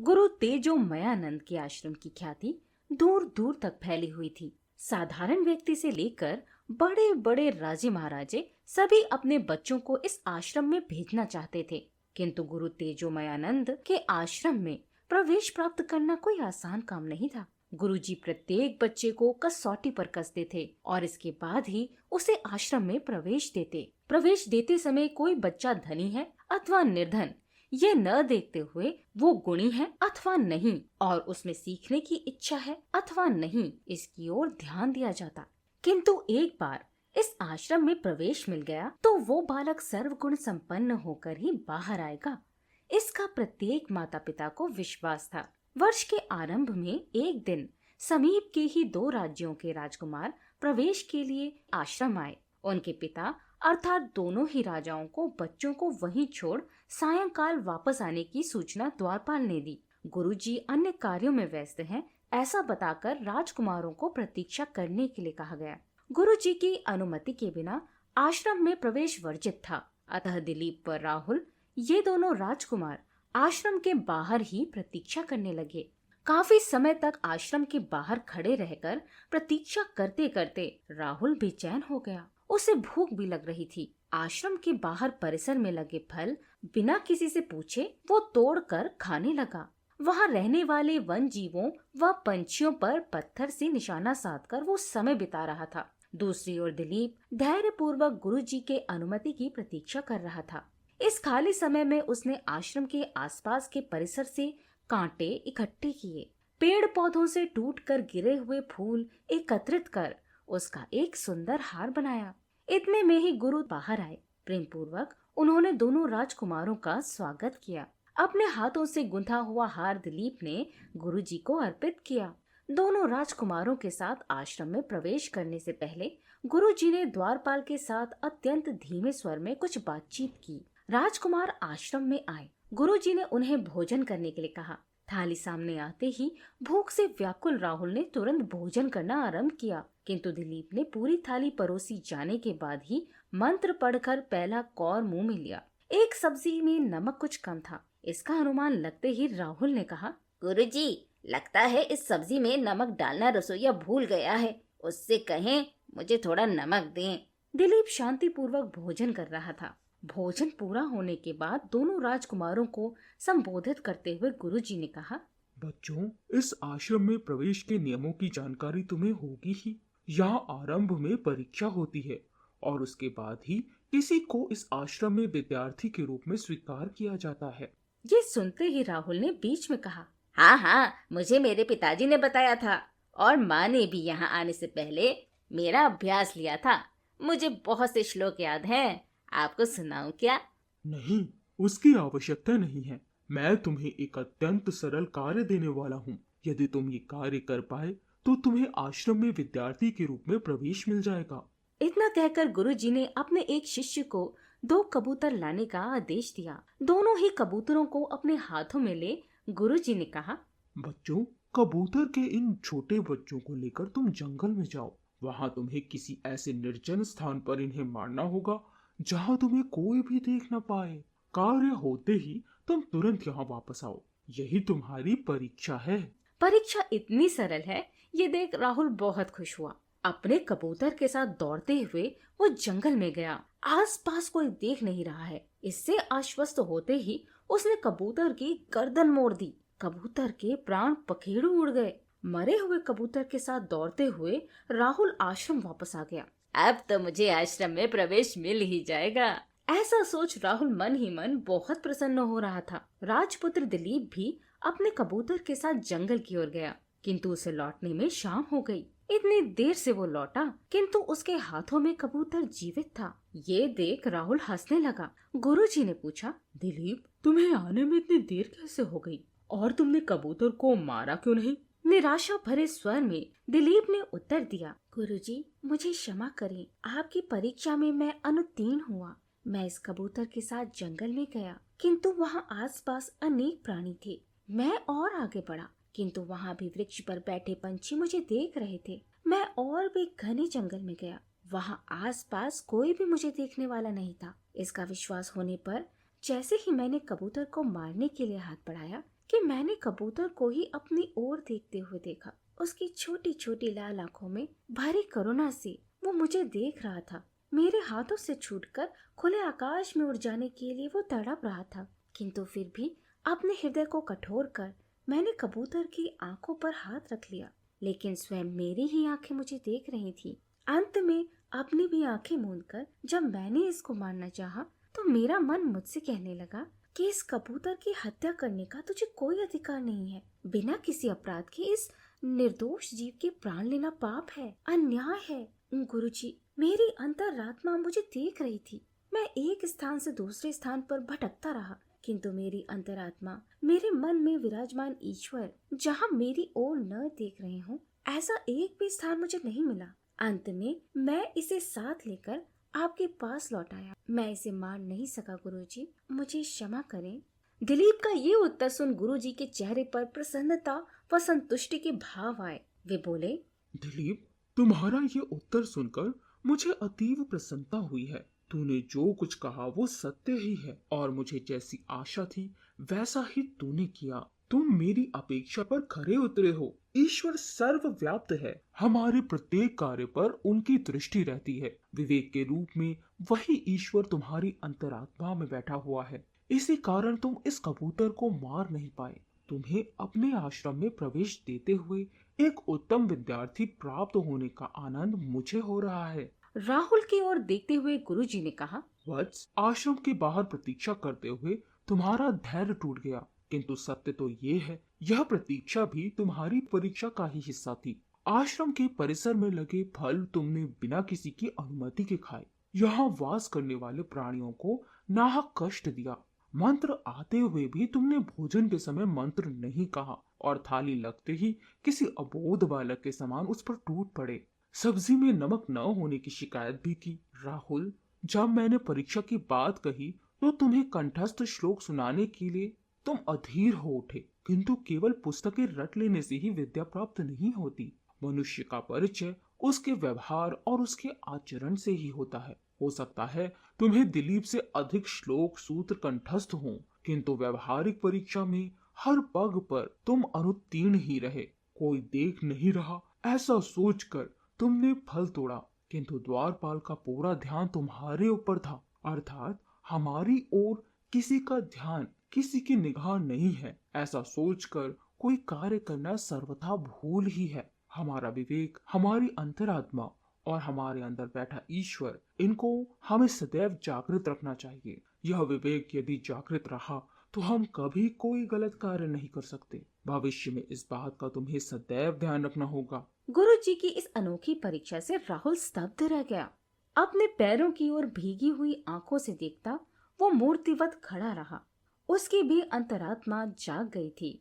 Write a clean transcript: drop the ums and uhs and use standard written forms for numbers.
गुरु तेजोमयानंद के आश्रम की ख्याति दूर दूर तक फैली हुई थी। साधारण व्यक्ति से लेकर बड़े बड़े राजे महाराजे सभी अपने बच्चों को इस आश्रम में भेजना चाहते थे, किंतु गुरु तेजोमयानंद के आश्रम में प्रवेश प्राप्त करना कोई आसान काम नहीं था। गुरुजी प्रत्येक बच्चे को कसौटी पर कसते थे और इसके बाद ही उसे आश्रम में प्रवेश देते। प्रवेश देते समय कोई बच्चा धनी है अथवा निर्धन, ये न देखते हुए वो गुणी है अथवा नहीं और उसमें सीखने की इच्छा है अथवा नहीं, इसकी ओर ध्यान दिया जाता। किंतु एक बार इस आश्रम में प्रवेश मिल गया तो वो बालक सर्वगुण संपन्न होकर ही बाहर आएगा, इसका प्रत्येक माता पिता को विश्वास था। वर्ष के आरंभ में एक दिन समीप के ही दो राज्यों के राजकुमार प्रवेश के लिए आश्रम आए। उनके पिता अर्थात दोनों ही राजाओं को बच्चों को वहीं छोड़ सायंकाल वापस आने की सूचना द्वारपाल ने दी। गुरुजी अन्य कार्यों में व्यस्त हैं, ऐसा बताकर राजकुमारों को प्रतीक्षा करने के लिए कहा गया। गुरुजी की अनुमति के बिना आश्रम में प्रवेश वर्जित था, अतः दिलीप व राहुल ये दोनों राजकुमार आश्रम के बाहर ही प्रतीक्षा करने लगे। काफी समय तक आश्रम के बाहर खड़े रहकर प्रतीक्षा करते करते राहुल बेचैन हो गया। उसे भूख भी लग रही थी। आश्रम के बाहर परिसर में लगे फल बिना किसी से पूछे वो तोड़कर खाने लगा। वहाँ रहने वाले वन जीवों व पंछियों पर पत्थर से निशाना साधकर वो समय बिता रहा था। दूसरी ओर दिलीप धैर्य पूर्वक गुरुजी के अनुमति की प्रतीक्षा कर रहा था। इस खाली समय में उसने आश्रम के आसपास के परिसर से कांटे इकट्ठे किए, पेड़ पौधों से टूटकर गिरे हुए फूल एकत्रित कर उसका एक सुंदर हार बनाया। इतने में ही गुरु बाहर आए। प्रेम पूर्वक उन्होंने दोनों राजकुमारों का स्वागत किया। अपने हाथों से गुंथा हुआ हार दिलीप ने गुरुजी को अर्पित किया। दोनों राजकुमारों के साथ आश्रम में प्रवेश करने से पहले गुरुजी ने द्वारपाल के साथ अत्यंत धीमे स्वर में कुछ बातचीत की। राजकुमार आश्रम में आए। गुरुजी ने उन्हें भोजन करने के लिए कहा। थाली सामने आते ही भूख से व्याकुल राहुल ने तुरंत भोजन करना आरंभ किया, किंतु दिलीप ने पूरी थाली परोसी जाने के बाद ही मंत्र पढ़कर पहला कौर मुंह में लिया। एक सब्जी में नमक कुछ कम था, इसका अनुमान लगते ही राहुल ने कहा, गुरुजी, लगता है इस सब्जी में नमक डालना रसोइया भूल गया है, उससे कहें मुझे थोड़ा नमक दें। दिलीप शांति पूर्वक भोजन कर रहा था। भोजन पूरा होने के बाद दोनों राजकुमारों को संबोधित करते हुए गुरुजी ने कहा, बच्चों, इस आश्रम में प्रवेश के नियमों की जानकारी तुम्हें होगी ही। यहाँ आरंभ में परीक्षा होती है और उसके बाद ही किसी को इस आश्रम में विद्यार्थी के रूप में स्वीकार किया जाता है। ये सुनते ही राहुल ने बीच में कहा, हाँ हाँ, मुझे मेरे पिताजी ने बताया था और माँ ने भी यहाँ आने से पहले मेरा अभ्यास लिया था। मुझे बहुत से श्लोक याद हैं, आपको सुनाऊं क्या? नहीं, उसकी आवश्यकता नहीं है। मैं तुम्हें एक अत्यंत सरल कार्य देने वाला हूँ। यदि तुम ये कार्य कर पाए तो तुम्हें आश्रम में विद्यार्थी के रूप में प्रवेश मिल जाएगा। इतना कहकर गुरुजी ने अपने एक शिष्य को 2 कबूतर लाने का आदेश दिया। दोनों ही कबूतरों को अपने हाथों में ले गुरुजी ने कहा, बच्चों, कबूतर के इन छोटे बच्चों को लेकर तुम जंगल में जाओ। वहाँ तुम्हें किसी ऐसे निर्जन स्थान पर इन्हें मारना होगा जहाँ तुम्हें कोई भी देख न पाए। कार्य होते ही तुम तुरंत यहाँ वापस आओ। यही तुम्हारी परीक्षा है। परीक्षा इतनी सरल है, ये देख राहुल बहुत खुश हुआ। अपने कबूतर के साथ दौड़ते हुए वो जंगल में गया। आसपास कोई देख नहीं रहा है, इससे आश्वस्त होते ही उसने कबूतर की गर्दन मोड़ दी। कबूतर के प्राण पखेरु उड़ गए। मरे हुए कबूतर के साथ दौड़ते हुए राहुल आश्रम वापस आ गया। अब तो मुझे आश्रम में प्रवेश मिल ही जाएगा। ऐसा सोच राहुल मन ही मन बहुत प्रसन्न हो रहा था। राजपुत्र दिलीप भी अपने कबूतर के साथ जंगल की ओर गया, किंतु उसे लौटने में शाम हो गई। इतनी देर से वो लौटा, किंतु उसके हाथों में कबूतर जीवित था। ये देख राहुल हंसने लगा। गुरुजी ने पूछा, दिलीप, तुम्हें आने में इतनी देर कैसे हो गई और तुमने कबूतर को मारा क्यों नहीं? निराशा भरे स्वर में दिलीप ने उत्तर दिया, गुरुजी, मुझे क्षमा करें, आपकी परीक्षा में मैं अनुत्तीर्ण हुआ। मैं इस कबूतर के साथ जंगल में गया, किंतु वहाँ आसपास अनेक प्राणी थे। मैं और आगे बढ़ा, किंतु वहाँ भी वृक्ष पर बैठे पंछी मुझे देख रहे थे। मैं और भी घने जंगल में गया, वहाँ आसपास कोई भी मुझे देखने वाला नहीं था। इसका विश्वास होने पर जैसे ही मैंने कबूतर को मारने के लिए हाथ बढ़ाया, कि मैंने कबूतर को ही अपनी ओर देखते हुए देखा। उसकी छोटी छोटी लाल आंखों में भारी करुणा से वो मुझे देख रहा था। मेरे हाथों से छूटकर खुले आकाश में उड़ जाने के लिए वो तड़प रहा था, किंतु फिर भी अपने हृदय को कठोर कर मैंने कबूतर की आंखों पर हाथ रख लिया। लेकिन स्वयं मेरी ही आंखें मुझे देख रही थी। अंत में अपनी भी आंखें मूंदकर जब मैंने इसको मारना चाहा, तो मेरा मन मुझसे कहने लगा कि इस कबूतर की हत्या करने का तुझे कोई अधिकार नहीं है। बिना किसी अपराध के इस निर्दोष जीव के प्राण लेना पाप है, अन्याय है। गुरुजी, मेरी अंतरात्मा मुझे देख रही थी। मैं एक स्थान से दूसरे स्थान पर भटकता रहा, किंतु मेरी अंतरात्मा, मेरे मन में विराजमान ईश्वर जहाँ मेरी ओर न देख रहे हों, ऐसा एक भी स्थान मुझे नहीं मिला। अंत में मैं इसे साथ लेकर आपके पास लौट आया। मैं इसे मार नहीं सका गुरुजी, मुझे क्षमा करें। दिलीप का ये उत्तर सुन गुरुजी के चेहरे पर प्रसन्नता व संतुष्टि के भाव आए। वे बोले, दिलीप, तुम्हारा ये उत्तर सुनकर मुझे अतीव प्रसन्नता हुई है। तूने जो कुछ कहा वो सत्य ही है और मुझे जैसी आशा थी वैसा ही तूने किया। तुम मेरी अपेक्षा पर खरे उतरे हो। ईश्वर सर्वव्याप्त है। हमारे प्रत्येक कार्य पर उनकी दृष्टि रहती है। विवेक के रूप में वही ईश्वर तुम्हारी अंतरात्मा में बैठा हुआ है। इसी कारण तुम इस कबूतर को मार नहीं पाए। तुम्हें अपने आश्रम में प्रवेश देते हुए एक उत्तम विद्यार्थी प्राप्त होने का आनंद मुझे हो रहा है। राहुल की ओर देखते हुए गुरुजी ने कहा, वत्स, आश्रम के बाहर प्रतीक्षा करते हुए तुम्हारा धैर्य टूट गया, किंतु सत्य तो ये है, यह प्रतीक्षा भी तुम्हारी परीक्षा का ही हिस्सा थी। आश्रम के परिसर में लगे फल तुमने बिना किसी की अनुमति के खाए। यहाँ वास करने वाले प्राणियों को नाहक कष्ट दिया। मंत्र आते हुए भी तुमने भोजन के समय मंत्र नहीं कहा और थाली लगते ही किसी अबोध बालक के समान उस पर टूट पड़े। सब्जी में नमक न होने की शिकायत भी की। राहुल, जब मैंने परीक्षा की बात कही तो तुम्हें कंठस्थ श्लोक सुनाने के लिए तुम अधीर हो उठे, किंतु केवल पुस्तकें रट लेने से ही विद्या प्राप्त नहीं होती। मनुष्य का परिचय उसके व्यवहार और उसके आचरण से ही होता है। हो सकता है तुम्हें दिलीप से अधिक श्लोक सूत्र कंठस्थ हों, किंतु व्यवहारिक परीक्षा में हर पग पर तुम अनुत्तीर्ण ही रहे। कोई देख नहीं रहा ऐसा सोचकर तुमने फल तोड़ा, किंतु द्वारपाल का पूरा ध्यान तुम्हारे ऊपर था। अर्थात हमारी ओर किसी का ध्यान, किसी की निगाह नहीं है, ऐसा सोचकर कोई कार्य करना सर्वथा भूल ही है। हमारा विवेक, हमारी अंतरात्मा और हमारे अंदर बैठा ईश्वर, इनको हमें सदैव जागृत रखना चाहिए। यह विवेक यदि जागृत रहा तो हम कभी कोई गलत कार्य नहीं कर सकते। भविष्य में इस बात का तुम्हें सदैव ध्यान रखना होगा। गुरुजी की इस अनोखी परीक्षा से राहुल स्तब्ध रह गया। अपने पैरों की ओर भीगी हुई आंखों से देखता वो मूर्तिवत खड़ा रहा। उसकी भी अंतरात्मा जाग गई थी।